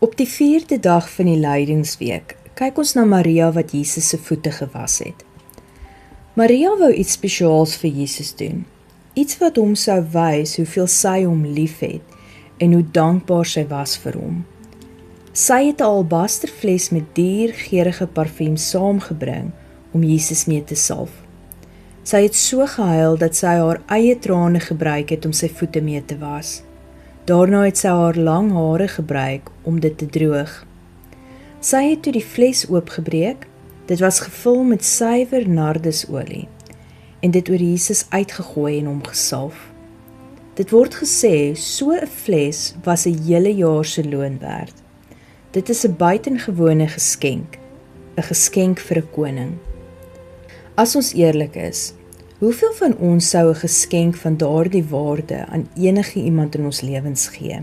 Op die 4de dag van die lydingsweek, kyk ons na Maria wat Jesus se voete gewas het. Maria wou iets spesiaals vir Jesus doen, iets wat hom sou wys hoeveel sy hom liefhet en hoe dankbaar sy was vir hom. Sy het 'n albasterfles met diergeurige parfuum saamgebring om Jesus mee te salf. Sy het so gehuil dat sy haar eie trane gebruik het om sy voete mee te was. Daarna het sy haar lang hare gebruik om dit te droog. Sy het toe die fles oopgebreek, dit was gevul met suiwer nardesolie, en dit oor Jesus uitgegooi en hom gesalf. Dit word gesê, so 'n fles was 'n hele jaar se loon werd. Dit is 'n buitengewone geskenk, 'n geskenk vir 'n koning. As ons eerlik is, hoeveel van ons sou 'n geskenk van daardie waarde aan enige iemand in ons lewens gee?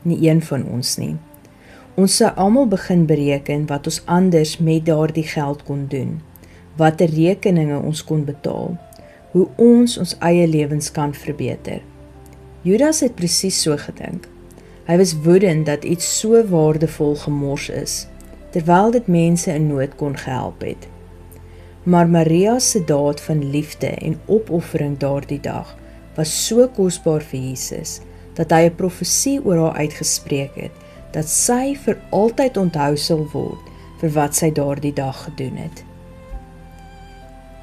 Nie een van ons nie. Ons sou almal begin bereken wat ons anders met daardie geld kon doen, watter rekeninge ons kon betaal, hoe ons eie lewens kan verbeter. Judas het presies so gedink. Hy was woedend dat iets so waardevol gemors is, terwyl dit mense in nood kon gehelp het. Maar Maria se daad van liefde en opoffering daardie dag was so kosbaar vir Jesus, dat hy 'n profesie oor haar uitgespreek het, dat sy vir altyd onthou sal word vir wat sy daardie dag gedoen het.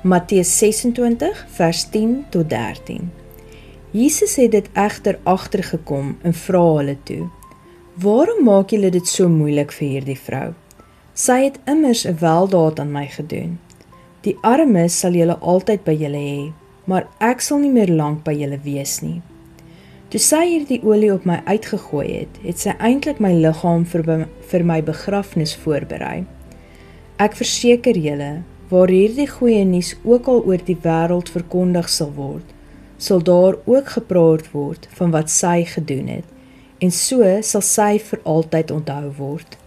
Matteus 26 vers 10 tot 13. Jesus het dit egter agtergekom en vra hulle toe: "Waarom maak julle dit so moeilik vir hierdie vrou? Sy het immers 'n weldaad aan my gedoen. Die armes sal julle altyd by julle hê, maar ek sal nie meer lank by julle wees nie." Toe sy hierdie olie op my uitgegooi het, het sy eintlik my liggaam vir my begrafnis voorberei. Ek verseker julle, waar hierdie goeie nuus ook al oor die wêreld verkondig sal word, sal daar ook gepraat word van wat sy gedoen het, en so sal sy vir altyd onthou word.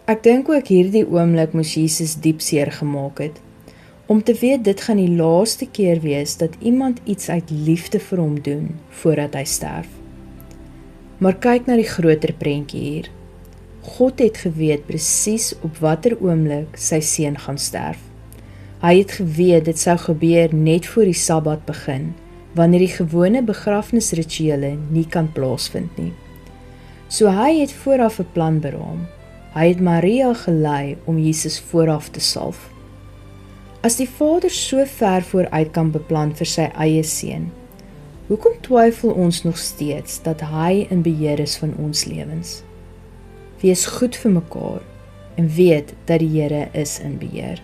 Ek dink ook hierdie oomblik moes Jesus diep seer gemaak het, om te weet dit gaan die laaste keer wees dat iemand iets uit liefde vir hom doen, voordat hy sterf. Maar kyk na die groter prentjie hier. God het geweet presies op watter oomblik sy seun gaan sterf. Hy het geweet dit sou gebeur net voor die Sabbat begin, wanneer die gewone begrafnisrituele nie kan plaasvind nie. So hy het vooraf 'n plan beraam. Hy het Maria gelei om Jesus vooraf te salf. As die Vader so ver vooruit kan beplan vir sy eie seun, hoekom twyfel ons nog steeds dat hy in beheer is van ons lewens? Wees goed vir mekaar en weet dat die Here is in beheer.